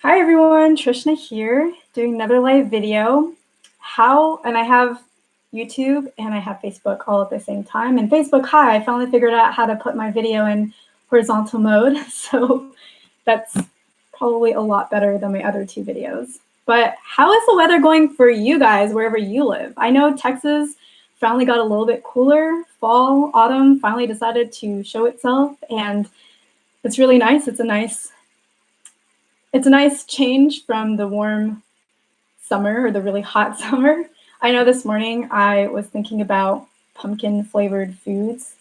Hi everyone, Trishna here, doing another live video. And I have YouTube and I have Facebook all at the same time. And Facebook, hi, I finally figured out how to put my video in horizontal mode. So that's probably a lot better than my other two videos. But how is the weather going for you guys wherever you live? I know Texas finally got a little bit cooler. Fall, autumn finally decided to show itself, and it's really nice. It's a nice change from the warm summer or the really hot summer. I know this morning I was thinking about pumpkin flavored foods,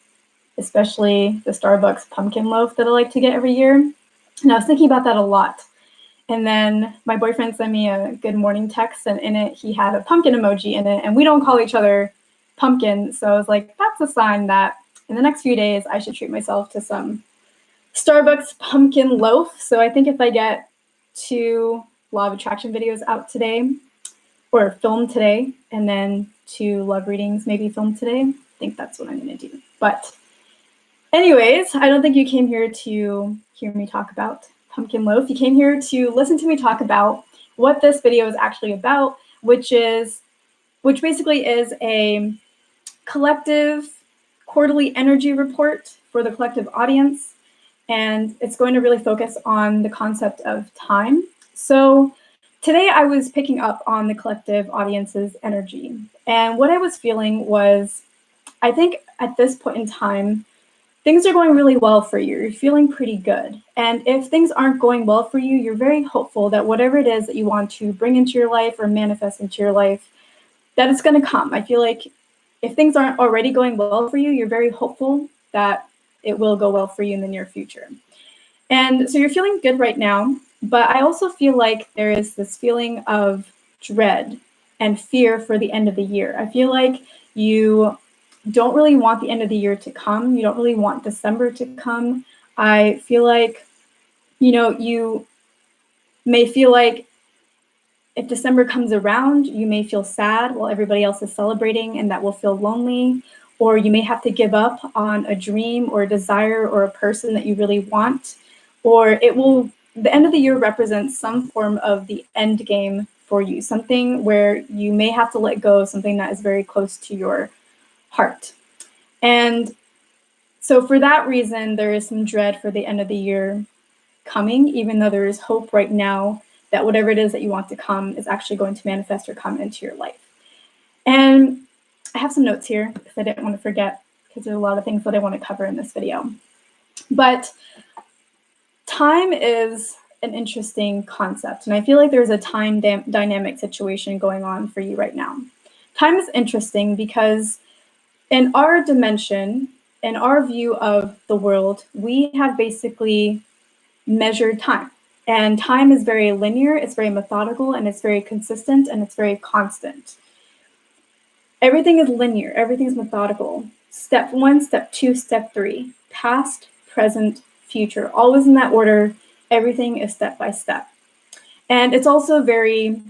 especially the Starbucks pumpkin loaf that I like to get every year. And I was thinking about that a lot. And then my boyfriend sent me a good morning text, and in it he had a pumpkin emoji in it, and we don't call each other pumpkin. So I was like, that's a sign that in the next few days I should treat myself to some Starbucks pumpkin loaf. So I think if I get 2 law of attraction videos out today, or filmed today, and then 2 love readings maybe filmed today, I think that's what I'm going to do. But anyways, I don't think you came here to hear me talk about pumpkin loaf. You came here to listen to me talk about what this video is actually about, which basically is a collective quarterly energy report for the collective audience. And it's going to really focus on the concept of time. So today I was picking up on the collective audience's energy. And what I was feeling was, I think at this point in time, things are going really well for you. You're feeling pretty good. And if things aren't going well for you, you're very hopeful that whatever it is that you want to bring into your life or manifest into your life, that it's going to come. I feel like if things aren't already going well for you, you're very hopeful that it will go well for you in the near future. And so you're feeling good right now, but I also feel like there is this feeling of dread and fear for the end of the year. I feel like you don't really want the end of the year to come. You don't really want December to come. I feel like, you may feel like if December comes around, you may feel sad while everybody else is celebrating, and that will feel lonely. Or you may have to give up on a dream or a desire or a person that you really want. Or the end of the year represents some form of the end game for you, something where you may have to let go of something that is very close to your heart. And so for that reason, there is some dread for the end of the year coming, even though there is hope right now that whatever it is that you want to come is actually going to manifest or come into your life. And I have some notes here because I didn't want to forget, because there's a lot of things that I want to cover in this video. But time is an interesting concept, and I feel like there's a time dynamic situation going on for you right now. Time is interesting because in our dimension, in our view of the world, we have basically measured time. And time is very linear, it's very methodical, and it's very consistent, and it's very constant. Everything is linear, everything's methodical. Step 1, step 2, step 3, past, present, future, always in that order. Everything is step by step. And it's also very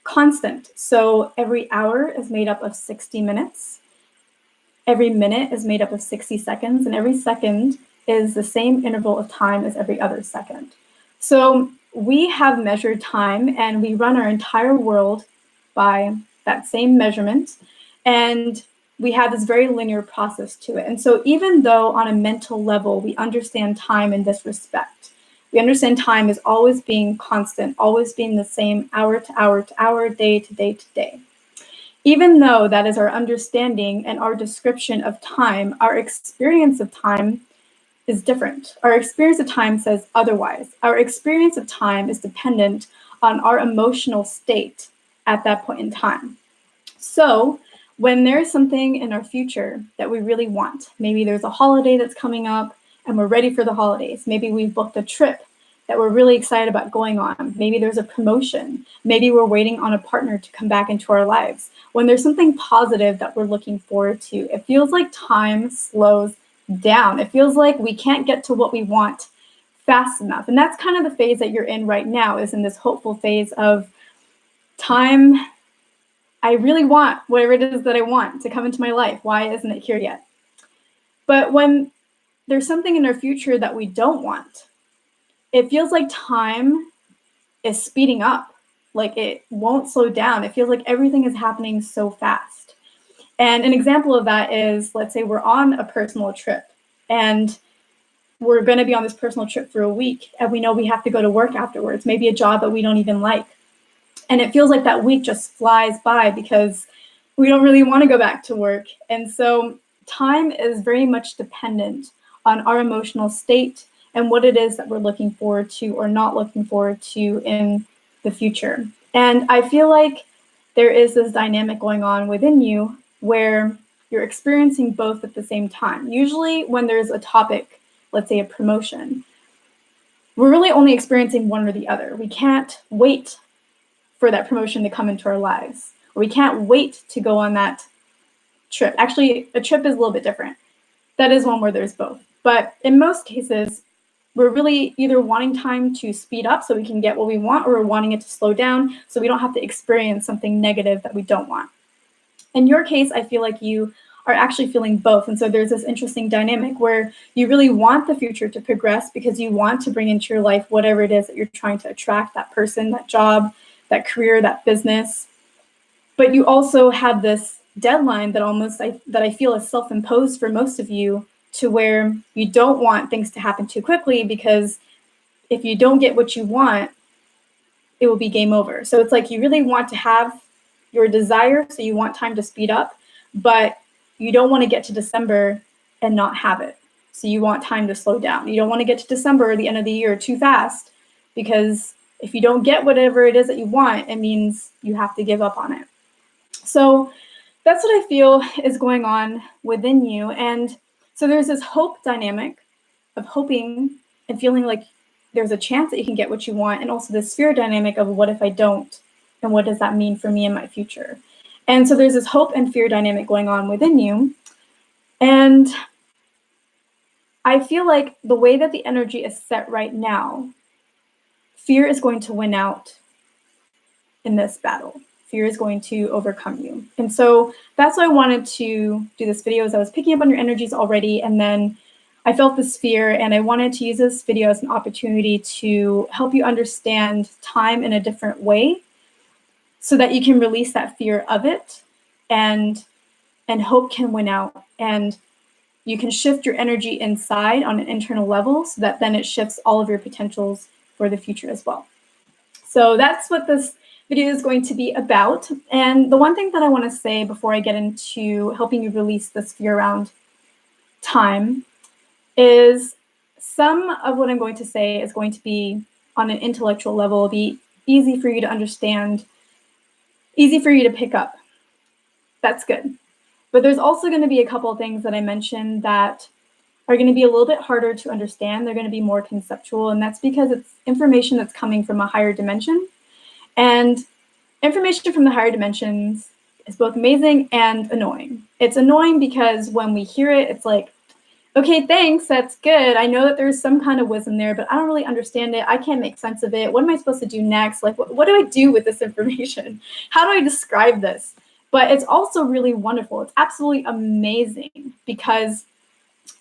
constant. So every hour is made up of 60 minutes. Every minute is made up of 60 seconds, and every second is the same interval of time as every other second. So we have measured time, and we run our entire world by that same measurement, and we have this very linear process to it. And so even though on a mental level we understand time in this respect, we understand time as always being constant, always being the same hour to hour to hour, day to day to day. Even though that is our understanding and our description of time, our experience of time is different. Our experience of time says otherwise. Our experience of time is dependent on our emotional state at that point in time. So when there's something in our future that we really want, maybe there's a holiday that's coming up and we're ready for the holidays. Maybe we've booked a trip that we're really excited about going on. Maybe there's a promotion. Maybe we're waiting on a partner to come back into our lives. When there's something positive that we're looking forward to, it feels like time slows down. It feels like we can't get to what we want fast enough. And that's kind of the phase that you're in right now, is in this hopeful phase of time. I really want whatever it is that I want to come into my life. Why isn't it here yet? But when there's something in our future that we don't want, it feels like time is speeding up. Like, it won't slow down. It feels like everything is happening so fast. And an example of that is, let's say we're on a personal trip and we're going to be on this personal trip for a week, and we know we have to go to work afterwards, maybe a job that we don't even like. And it feels like that week just flies by because we don't really want to go back to work. And so time is very much dependent on our emotional state and what it is that we're looking forward to or not looking forward to in the future. And I feel like there is this dynamic going on within you where you're experiencing both at the same time. Usually when there's a topic, let's say a promotion, we're really only experiencing one or the other. We can't wait for that promotion to come into our lives. Or we can't wait to go on that trip. Actually, a trip is a little bit different. That is one where there's both. But in most cases, we're really either wanting time to speed up so we can get what we want, or we're wanting it to slow down so we don't have to experience something negative that we don't want. In your case, I feel like you are actually feeling both. And so there's this interesting dynamic where you really want the future to progress because you want to bring into your life whatever it is that you're trying to attract, that person, that job, that career, that business. But you also have this deadline that I feel is self-imposed for most of you, to where you don't want things to happen too quickly, because if you don't get what you want, it will be game over. So it's like you really want to have your desire, so you want time to speed up, but you don't want to get to December and not have it. So you want time to slow down. You don't want to get to December or the end of the year too fast, because if you don't get whatever it is that you want, it means you have to give up on it. So that's what I feel is going on within you. And so there's this hope dynamic of hoping and feeling like there's a chance that you can get what you want, and also this fear dynamic of what if I don't, and what does that mean for me in my future? And so there's this hope and fear dynamic going on within you. And I feel like the way that the energy is set right now, fear is going to win out in this battle. Fear is going to overcome you. And so that's why I wanted to do this video, is I was picking up on your energies already, and then I felt this fear, and I wanted to use this video as an opportunity to help you understand time in a different way so that you can release that fear of it, and hope can win out, and you can shift your energy inside on an internal level so that then it shifts all of your potentials for the future as well. So that's what this video is going to be about. And the one thing that I want to say before I get into helping you release this fear around time is some of what I'm going to say is going to be on an intellectual level, be easy for you to understand, easy for you to pick up. That's good. But there's also going to be a couple of things that I mentioned that are going to be a little bit harder to understand. They're going to be more conceptual, and that's because it's information that's coming from a higher dimension. And information from the higher dimensions is both amazing and annoying. It's annoying because when we hear it, it's like, okay, thanks, that's good. I know that there's some kind of wisdom there, but I don't really understand it. I can't make sense of it. What am I supposed to do next? Like, what do I do with this information? How do I describe this? But it's also really wonderful. It's absolutely amazing, because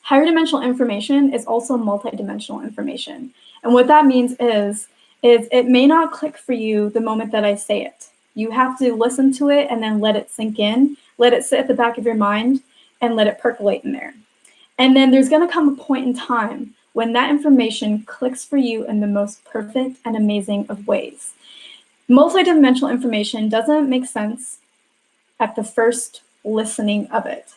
higher dimensional information is also multidimensional information. And what that means is it may not click for you the moment that I say it. You have to listen to it and then let it sink in, let it sit at the back of your mind, and let it percolate in there. And then there's going to come a point in time when that information clicks for you in the most perfect and amazing of ways. Multidimensional information doesn't make sense at the first listening of it.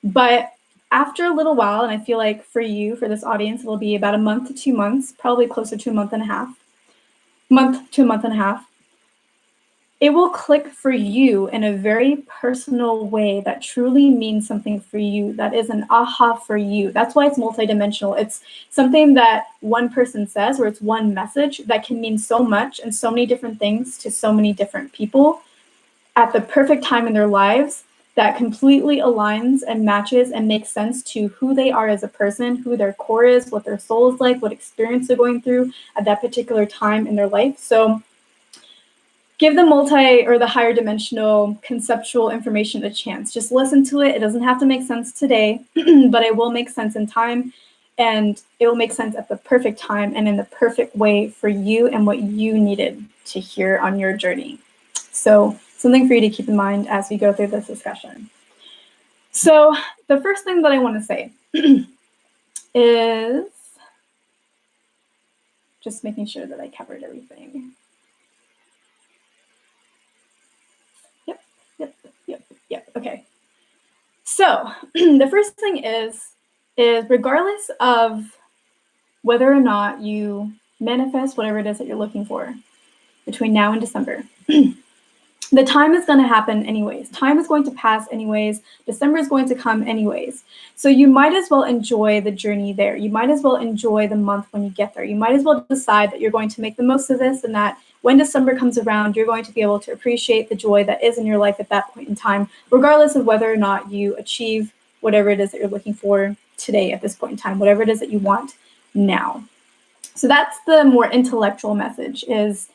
But after a little while, and I feel like for you, for this audience, it'll be about a month to 2 months, probably closer to a month to a month and a half, it will click for you in a very personal way that truly means something for you, that is an aha for you. That's why it's multidimensional. It's something that one person says, or it's one message that can mean so much and so many different things to so many different people at the perfect time in their lives, that completely aligns and matches and makes sense to who they are as a person, who their core is, what their soul is like, what experience they're going through at that particular time in their life. So give the higher dimensional conceptual information a chance. Just listen to it. It doesn't have to make sense today, but it will make sense in time. and it will make sense at the perfect time and in the perfect way for you and what you needed to hear on your journey. So something for you to keep in mind as we go through this discussion. So the first thing that I want to say is just making sure that I covered everything. Yep. Okay. So the first thing is regardless of whether or not you manifest whatever it is that you're looking for between now and December, the time is going to happen anyways. Time is going to pass anyways. December is going to come anyways. So you might as well enjoy the journey there. You might as well enjoy the month when you get there. You might as well decide that you're going to make the most of this and that when December comes around, you're going to be able to appreciate the joy that is in your life at that point in time, regardless of whether or not you achieve whatever it is that you're looking for today at this point in time, whatever it is that you want now. So that's the more intellectual message, is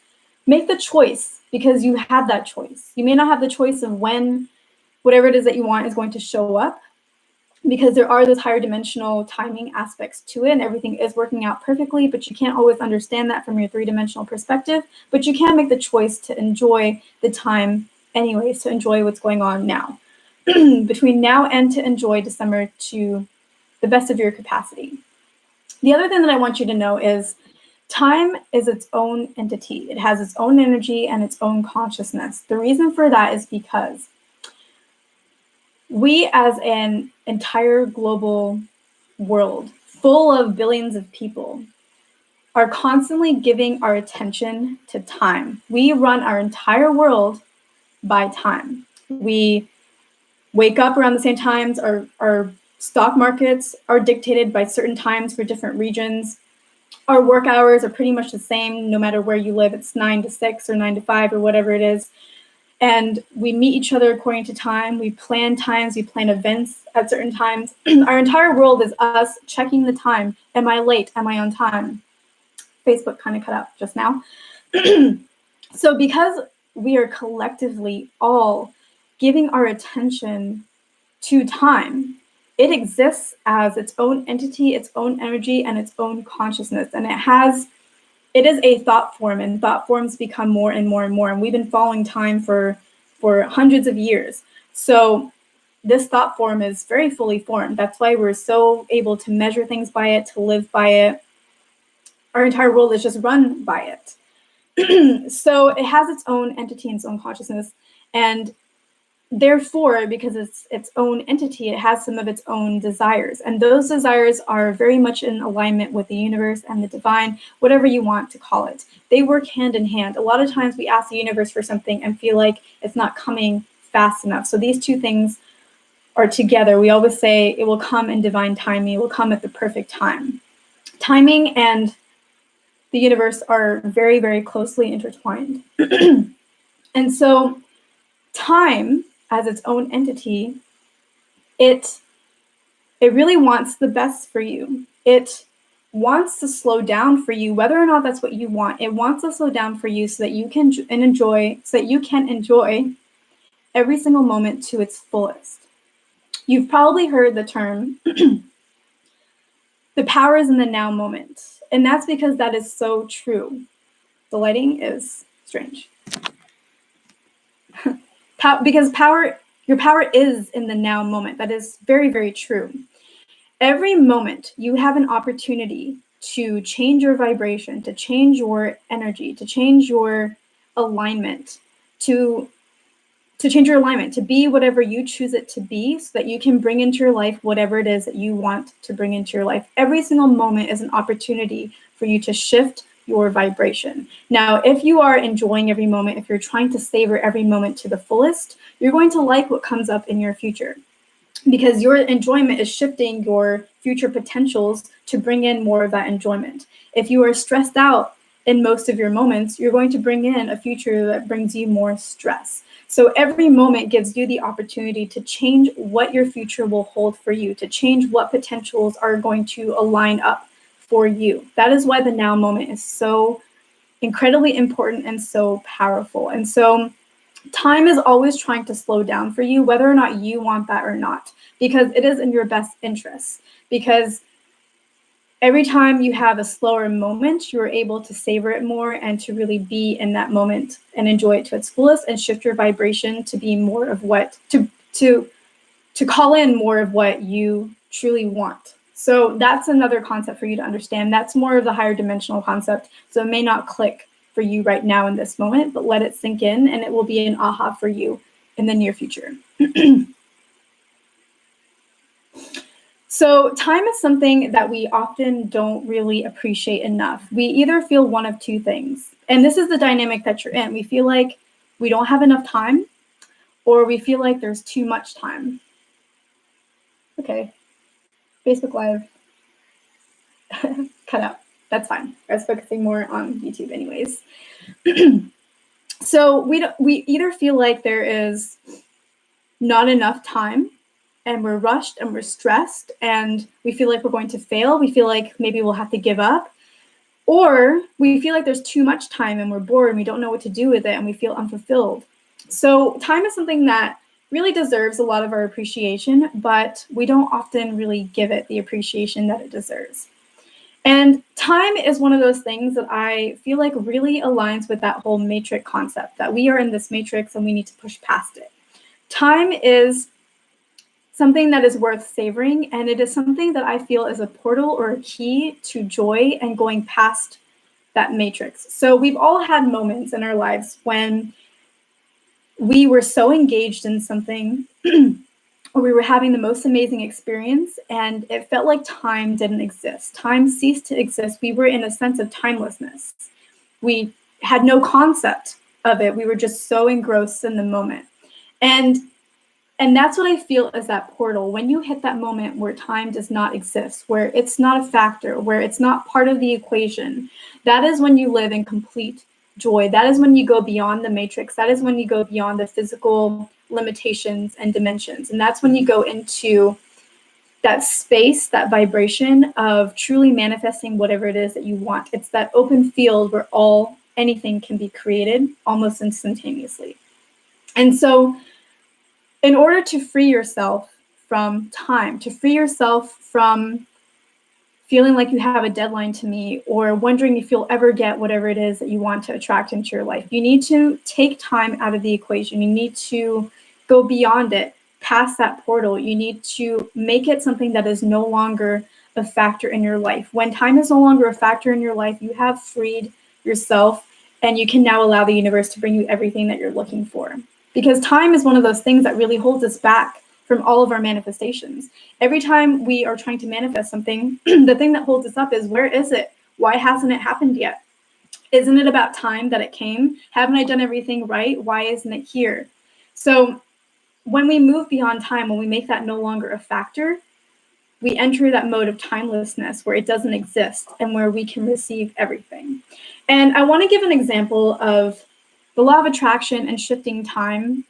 make the choice because you have that choice. You may not have the choice of when whatever it is that you want is going to show up, because there are those higher dimensional timing aspects to it and everything is working out perfectly, but you can't always understand that from your three-dimensional perspective. But you can make the choice to enjoy the time anyways, to enjoy what's going on now. Between now and to enjoy December to the best of your capacity. The other thing that I want you to know is time is its own entity. It has its own energy and its own consciousness. The reason for that is because we, as an entire global world full of billions of people, are constantly giving our attention to time. We run our entire world by time. We wake up around the same times. Our stock markets are dictated by certain times for different regions. Our work hours are pretty much the same no matter where you live. It's 9 to 6 or 9 to 5 or whatever it is. And we meet each other according to time. We plan times, we plan events at certain times. Our entire world is us checking the time. Am I late? Am I on time? Facebook kind of cut out just now. So because we are collectively all giving our attention to time, it exists as its own entity, its own energy, and its own consciousness. And it is a thought form, and thought forms become more and more and more. And we've been following time for hundreds of years. So this thought form is very fully formed. That's why we're so able to measure things by it, to live by it. Our entire world is just run by it. So it has its own entity and its own consciousness. And therefore, because it's its own entity, it has some of its own desires. And those desires are very much in alignment with the universe and the divine, whatever you want to call it. They work hand in hand. A lot of times we ask the universe for something and feel like it's not coming fast enough. So these two things are together. We always say it will come in divine timing. It will come at the perfect time. Timing and the universe are very, very closely intertwined. And so time, as its own entity, it really wants the best for you. It wants to slow down for you, whether or not that's what you want. It wants to slow down for you so that you can enjoy every single moment to its fullest. You've probably heard the term, the power is in the now moment. And that's because that is so true. The lighting is strange. Because your power is in the now moment. That is very, very true. Every moment you have an opportunity to change your vibration, to change your energy, to change your alignment, to change your alignment, to be whatever you choose it to be, so that you can bring into your life whatever it is that you want to bring into your life. Every single moment is an opportunity for you to shift your vibration. Now, if you are enjoying every moment, if you're trying to savor every moment to the fullest, you're going to like what comes up in your future, because your enjoyment is shifting your future potentials to bring in more of that enjoyment. If you are stressed out in most of your moments, you're going to bring in a future that brings you more stress. So every moment gives you the opportunity to change what your future will hold for you, to change what potentials are going to align up for you. That is why the now moment is so incredibly important and so powerful. And so time is always trying to slow down for you, whether or not you want that or not, because it is in your best interest. Because every time you have a slower moment, you're able to savor it more and to really be in that moment and enjoy it to its fullest and shift your vibration to be more of what, to call in more of what you truly want. So that's another concept for you to understand. That's more of the higher dimensional concept. So it may not click for you right now in this moment, but let it sink in and it will be an aha for you in the near future. So time is something that we often don't really appreciate enough. We either feel one of two things, and this is the dynamic that you're in. We feel like we don't have enough time, or we feel like there's too much time. Okay, Facebook Live, cut out. That's fine. I was focusing more on YouTube anyways. So we either feel like there is not enough time, and we're rushed and we're stressed and we feel like we're going to fail. We feel like maybe we'll have to give up. Or we feel like there's too much time and we're bored and we don't know what to do with it and we feel unfulfilled. So time is something that really deserves a lot of our appreciation, but we don't often really give it the appreciation that it deserves. And time is one of those things that I feel like really aligns with that whole matrix concept, that we are in this matrix and we need to push past it. Time is something that is worth savoring, and it is something that I feel is a portal or a key to joy and going past that matrix. So we've all had moments in our lives when we were so engaged in something or we were having the most amazing experience and it felt like time didn't exist. Time ceased to exist. We were in a sense of timelessness. We had no concept of it. We were just so engrossed in the moment. And that's what I feel is that portal. When you hit that moment where time does not exist, where it's not a factor, where it's not part of the equation, that is when you live in complete joy. That is when you go beyond the matrix. That is when you go beyond the physical limitations and dimensions. And that's when you go into that space, that vibration of truly manifesting whatever it is that you want. It's that open field where anything can be created almost instantaneously. And so in order to free yourself from time, to free yourself from feeling like you have a deadline to meet or wondering if you'll ever get whatever it is that you want to attract into your life, you need to take time out of the equation. You need to go beyond it, past that portal. You need to make it something that is no longer a factor in your life. When time is no longer a factor in your life, you have freed yourself and you can now allow the universe to bring you everything that you're looking for. Because time is one of those things that really holds us back from all of our manifestations. Every time we are trying to manifest something, the thing that holds us up is, where is it? Why hasn't it happened yet? Isn't it about time that it came? Haven't I done everything right? Why isn't it here? So when we move beyond time, when we make that no longer a factor, we enter that mode of timelessness where it doesn't exist and where we can receive everything. And I want to give an example of the law of attraction and shifting time.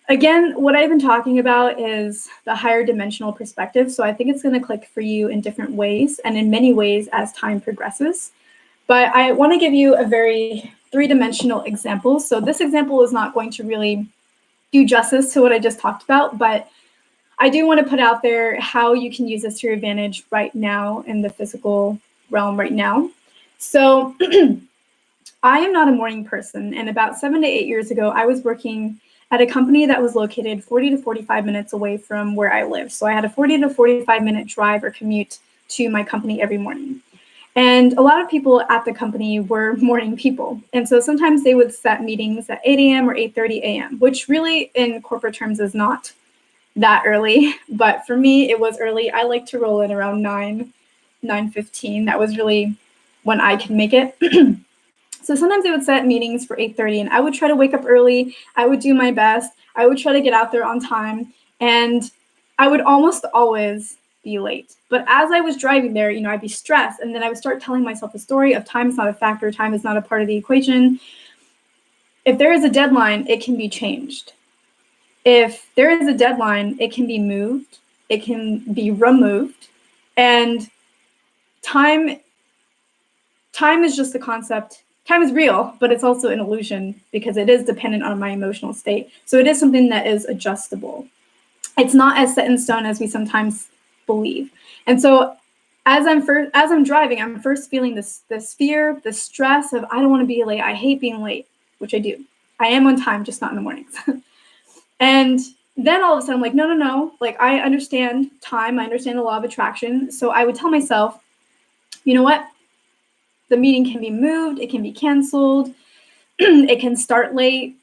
Again, what I've been talking about is the higher dimensional perspective. So I think it's going to click for you in different ways and in many ways as time progresses. But I want to give you a very three-dimensional example. So this example is not going to really do justice to what I just talked about, but I do want to put out there how you can use this to your advantage right now in the physical realm right now. So I am not a morning person, and about 7 to 8 years ago, I was working at a company that was located 40 to 45 minutes away from where I live. So I had a 40 to 45 minute drive or commute to my company every morning. And a lot of people at the company were morning people. And so sometimes they would set meetings at 8 a.m. or 8:30 a.m., which really in corporate terms is not that early. But for me, it was early. I like to roll in around 9:15. That was really when I could make it. So sometimes they would set meetings for 8:30 and I would try to wake up early. I would do my best. I would try to get out there on time and I would almost always be late. But as I was driving there, I'd be stressed and then I would start telling myself the story of time is not a factor. Time is not a part of the equation. If there is a deadline, it can be changed. If there is a deadline, it can be moved. It can be removed. And time is just a concept. Time is real, but it's also an illusion because it is dependent on my emotional state. So it is something that is adjustable. It's not as set in stone as we sometimes believe. And so as I'm driving, I'm first feeling this fear, this stress of I don't want to be late. I hate being late, which I do. I am on time, just not in the mornings. And then all of a sudden I'm like, no. Like, I understand time. I understand the law of attraction. So I would tell myself, you know what? The meeting can be moved. It can be canceled. It can start late.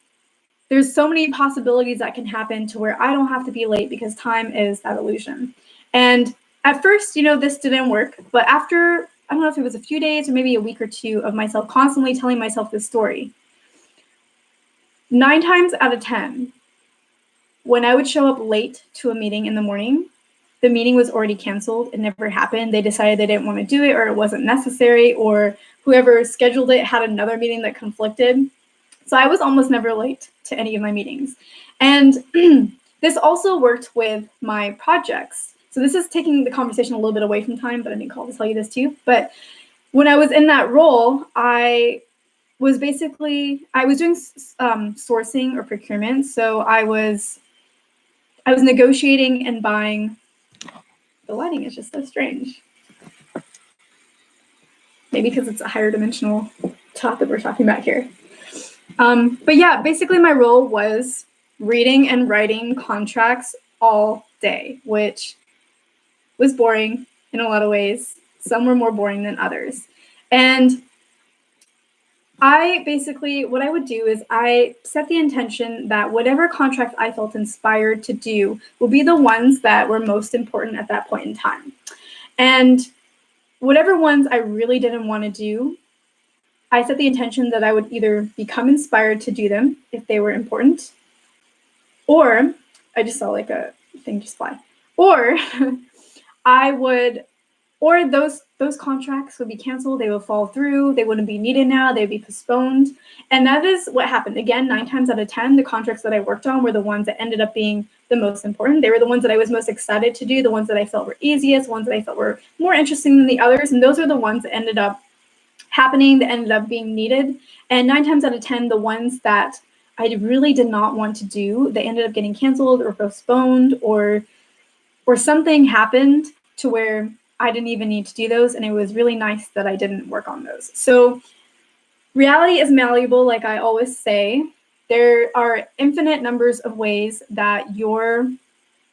There's so many possibilities that can happen to where I don't have to be late because time is that illusion. And at first, this didn't work. But after, I don't know if it was a few days or maybe a week or two of myself constantly telling myself this story, 9 times out of 10, when I would show up late to a meeting in the morning, the meeting was already canceled. It never happened. They decided they didn't want to do it, or it wasn't necessary, or whoever scheduled it had another meeting that conflicted. So I was almost never late to any of my meetings. And this also worked with my projects. So this is taking the conversation a little bit away from time, but I didn't call to tell you this too. But when I was in that role, I was doing sourcing or procurement. So I was negotiating and buying. The lighting is just so strange. Maybe because it's a higher dimensional top that we're talking about here. But yeah, basically my role was reading and writing contracts all day, which was boring in a lot of ways. Some were more boring than others. And what I would do is I set the intention that whatever contract I felt inspired to do will be the ones that were most important at that point in time. And whatever ones I really didn't want to do, I set the intention that I would either become inspired to do them if they were important, or I just saw like a thing just fly, or those contracts would be canceled. They would fall through. They wouldn't be needed now. They'd be postponed. And that is what happened. Again, 9 times out of 10, the contracts that I worked on were the ones that ended up being the most important. They were the ones that I was most excited to do, the ones that I felt were easiest, ones that I felt were more interesting than the others. And those are the ones that ended up happening, that ended up being needed. And 9 times out of 10, the ones that I really did not want to do, they ended up getting canceled or postponed, or something happened to where I didn't even need to do those. And it was really nice that I didn't work on those. So reality is malleable, like I always say. There are infinite numbers of ways that your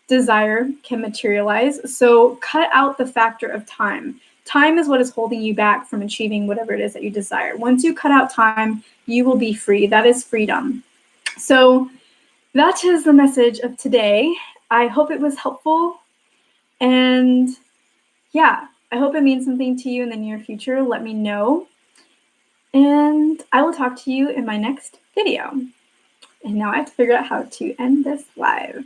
desire can materialize. So cut out the factor of time. Time is what is holding you back from achieving whatever it is that you desire. Once you cut out time, you will be free. That is freedom. So that is the message of today. I hope it was helpful. And yeah, I hope it means something to you in the near future. Let me know. And I will talk to you in my next video. And now I have to figure out how to end this live.